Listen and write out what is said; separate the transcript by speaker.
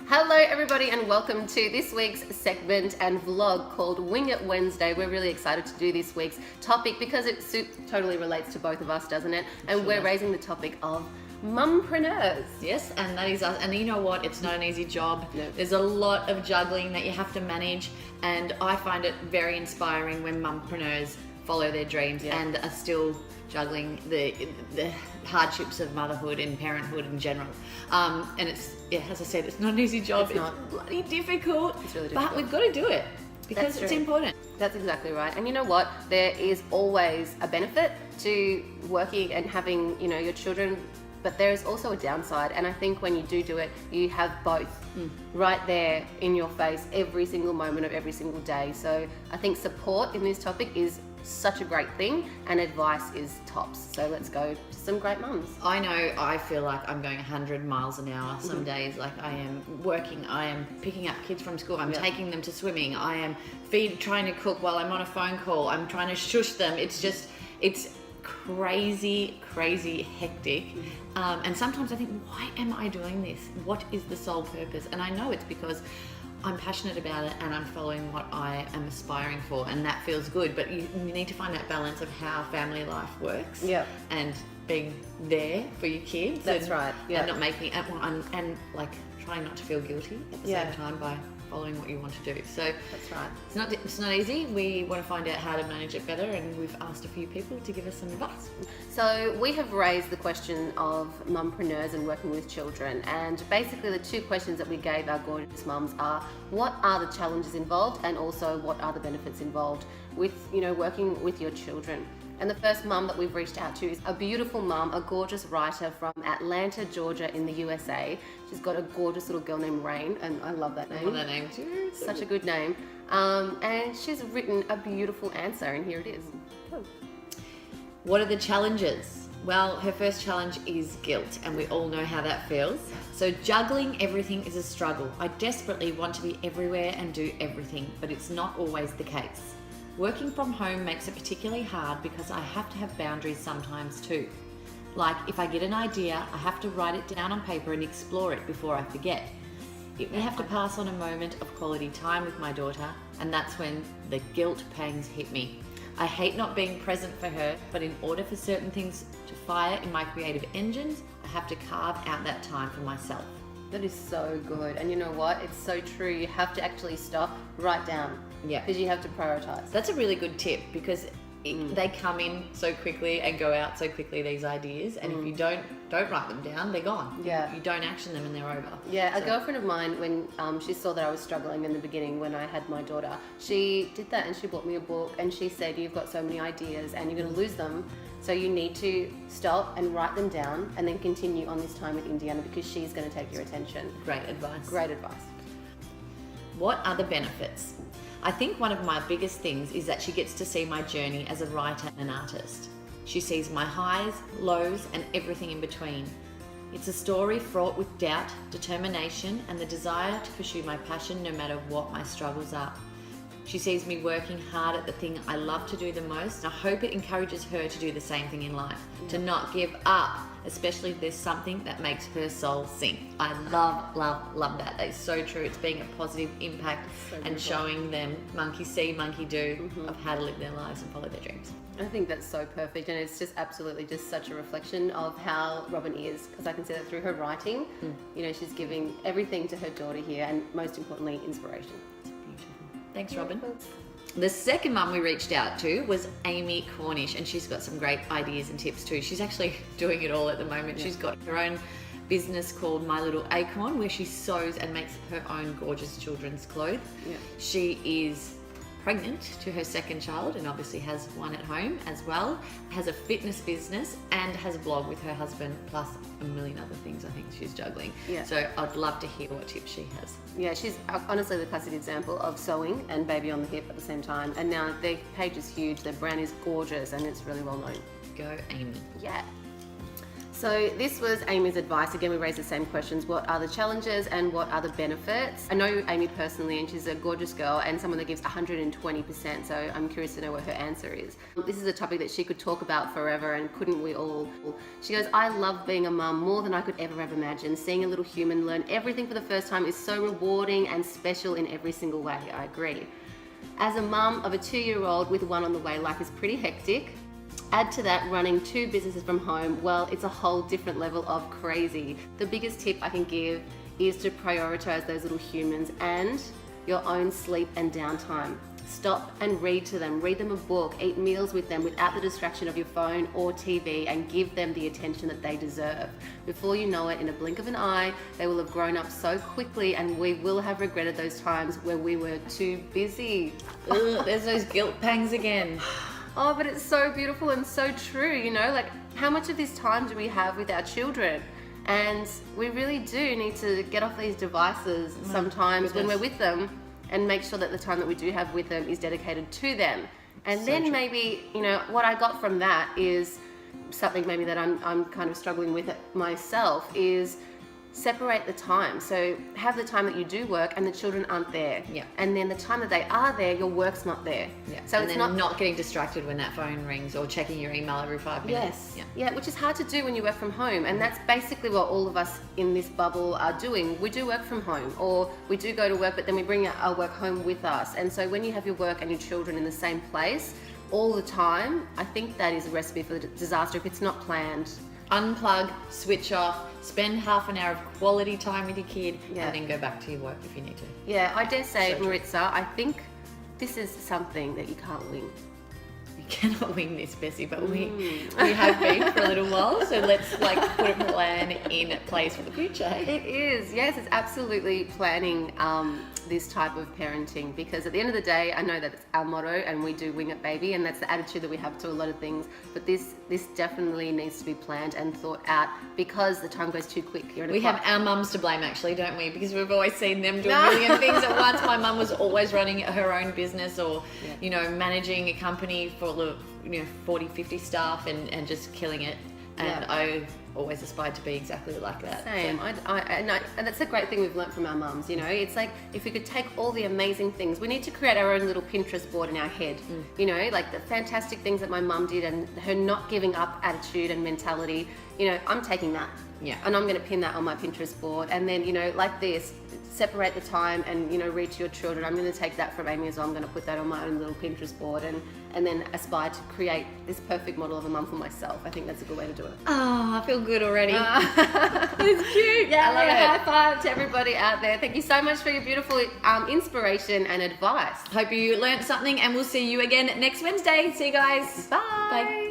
Speaker 1: Hello everybody and welcome to this week's segment and vlog called Wing It Wednesday. We're really excited to do this week's topic because it totally relates to both of us, doesn't it? And we're raising the topic of mumpreneurs.
Speaker 2: Yes, and that is us. And you know what? It's not an easy job.
Speaker 1: No.
Speaker 2: There's a lot of juggling that you have to manage, and I find it very inspiring when mumpreneurs follow their dreams and are still juggling the hardships of motherhood and parenthood in general. And it's, as I said, it's not an easy job.
Speaker 1: It's not.
Speaker 2: Bloody difficult.
Speaker 1: It's really difficult.
Speaker 2: But we've got to do it because it's important.
Speaker 1: That's exactly right. And you know what? There is always a benefit to working and having, your children, but there is also a downside. And I think when you do it, you have both right there in your face every single moment of every single day. So I think support in this topic is such a great thing, and advice is tops. So let's go to some great mums.
Speaker 2: I know I feel like I'm going 100 miles an hour some days. Like I am working, I am picking up kids from school, I'm taking them to swimming, I am trying to cook while I'm on a phone call, I'm trying to shush them. It's crazy hectic. And sometimes I think, why am I doing this? What is the sole purpose? And I know it's because I'm passionate about it and I'm following what I am aspiring for, and that feels good. But you need to find that balance of how family life works and being there for your kids.
Speaker 1: That's right. Yeah.
Speaker 2: And not making and like trying not to feel guilty at the same time by following what you want to do. So
Speaker 1: That's right.
Speaker 2: it's not easy. We want to find out how to manage it better, and we've asked a few people to give us some advice.
Speaker 1: So we have raised the question of mumpreneurs and working with children, and basically the two questions that we gave our gorgeous mums are, what are the challenges involved, and also what are the benefits involved with working with your children. And the first mum that we've reached out to is a beautiful mum, a gorgeous writer from Atlanta, Georgia in the USA. She's got a gorgeous little girl named Rain, and I love that name.
Speaker 2: I love that name too.
Speaker 1: Such a good name. And she's written a beautiful answer, and here it is. Oh.
Speaker 2: What are the challenges? Well, her first challenge is guilt, and we all know how that feels. So juggling everything is a struggle. I desperately want to be everywhere and do everything, but it's not always the case. Working from home makes it particularly hard because I have to have boundaries sometimes too. Like if I get an idea, I have to write it down on paper and explore it before I forget. We have to pass on a moment of quality time with my daughter, and that's when the guilt pangs hit me. I hate not being present for her, but in order for certain things to fire in my creative engines, I have to carve out that time for myself.
Speaker 1: That is so good. And you know what? It's so true. You have to actually stop, write down.
Speaker 2: Yeah.
Speaker 1: Because you have to prioritize.
Speaker 2: That's a really good tip, because they come in so quickly and go out so quickly, these ideas, and if you don't write them down, they're gone.
Speaker 1: Yeah.
Speaker 2: You don't action them and they're over.
Speaker 1: Yeah, a girlfriend of mine, when she saw that I was struggling in the beginning when I had my daughter, she did that and she bought me a book, and she said, you've got so many ideas and you're going to lose them, so you need to stop and write them down and then continue on this time with Indiana, because she's going to take your attention.
Speaker 2: Great advice.
Speaker 1: Great advice.
Speaker 2: What are the benefits? I think one of my biggest things is that she gets to see my journey as a writer and artist. She sees my highs, lows, and everything in between. It's a story fraught with doubt, determination, and the desire to pursue my passion no matter what my struggles are. She sees me working hard at the thing I love to do the most, and I hope it encourages her to do the same thing in life, to not give up, especially if there's something that makes her soul sing. I love that. That is so true. It's being a positive impact and showing them monkey see, monkey do of how to live their lives and follow their dreams.
Speaker 1: I think that's so perfect, and it's just absolutely just such a reflection of how Robin is, because I can see that through her writing. She's giving everything to her daughter here, and most importantly, inspiration.
Speaker 2: Thanks, Robin. The second mum we reached out to was Amy Cornish, and she's got some great ideas and tips too. She's actually doing it all at the moment. She's got her own business called My Little Acorn, where she sews and makes her own gorgeous children's clothes. She is pregnant to her second child and obviously has one at home as well, has a fitness business and has a blog with her husband, plus a million other things I think she's juggling. So I'd love to hear what tips she has.
Speaker 1: Yeah, she's honestly the classic example of sewing and baby on the hip at the same time, and now their page is huge, their brand is gorgeous, and it's really well known.
Speaker 2: Go Amy.
Speaker 1: Yeah. So this was Amy's advice. Again, we raised the same questions. What are the challenges and what are the benefits? I know Amy personally, and she's a gorgeous girl and someone that gives 120%. So I'm curious to know what her answer is. This is a topic that she could talk about forever, and couldn't we all? She goes, I love being a mum more than I could ever have imagined. Seeing a little human learn everything for the first time is so rewarding and special in every single way. I agree. As a mum of a 2-year-old with one on the way, life is pretty hectic. Add to that running 2 businesses from home, well, it's a whole different level of crazy. The biggest tip I can give is to prioritize those little humans and your own sleep and downtime. Stop and read to them. Read them a book, eat meals with them without the distraction of your phone or TV, and give them the attention that they deserve. Before you know it, in a blink of an eye, they will have grown up so quickly, and we will have regretted those times where we were too busy.
Speaker 2: Ugh, there's those guilt pangs again.
Speaker 1: Oh, but it's so beautiful and so true, you know, like how much of this time do we have with our children? And we really do need to get off these devices sometimes when we're with them, and make sure that the time that we do have with them is dedicated to them. And so then true. Maybe, you know, what I got from that is something maybe that I'm kind of struggling with it myself, is separate the time. So have the time that you do work and the children aren't there.
Speaker 2: Yeah.
Speaker 1: And then the time that they are there, your work's not there.
Speaker 2: Yeah.
Speaker 1: So
Speaker 2: and
Speaker 1: it's
Speaker 2: then not getting distracted when that phone rings, or checking your email every 5 minutes.
Speaker 1: Yes. Yeah, which is hard to do when you work from home. And that's basically what all of us in this bubble are doing. We do work from home, or we do go to work, but then we bring our work home with us. And so when you have your work and your children in the same place all the time, I think that is a recipe for disaster if it's not planned.
Speaker 2: Unplug, switch off, spend half an hour of quality time with your kid,
Speaker 1: Yeah.
Speaker 2: and then go back to your work if you need to.
Speaker 1: Yeah, I dare say,
Speaker 2: So true.
Speaker 1: Maritza, I think this is something that you can't win.
Speaker 2: We cannot win this, Bessie, but we have been for a little while, so let's put a plan in place for the future. Hey?
Speaker 1: It is, yes, it's absolutely planning this type of parenting, because at the end of the day, I know that it's our motto and we do wing it, baby, and that's the attitude that we have to a lot of things, but this definitely needs to be planned and thought out, because the time goes too quick.
Speaker 2: We have our mums to blame, actually, don't we? Because we've always seen them do a million things at once. My mum was always running her own business, or you know, managing a company full of 40, 50 staff, and just killing it. And I always aspired to be exactly like that.
Speaker 1: Same.
Speaker 2: So.
Speaker 1: And that's a great thing we've learnt from our mums, you know. It's like, if we could take all the amazing things, we need to create our own little Pinterest board in our head, you know, like the fantastic things that my mum did, and her not giving up attitude and mentality, you know, I'm taking that.
Speaker 2: Yeah.
Speaker 1: And I'm going to pin that on my Pinterest board. And then, you know, like this, separate the time and, you know, read to your children. I'm going to take that from Amy as well. I'm going to put that on my own little Pinterest board, and then aspire to create this perfect model of a mum for myself. I think that's a good way to do it.
Speaker 2: Oh, I feel good already.
Speaker 1: It's cute.
Speaker 2: I love it.
Speaker 1: High five to everybody out there. Thank you so much for your beautiful inspiration and advice.
Speaker 2: Hope you learned something, and we'll see you again next Wednesday. See you guys.
Speaker 1: Bye.
Speaker 2: Bye.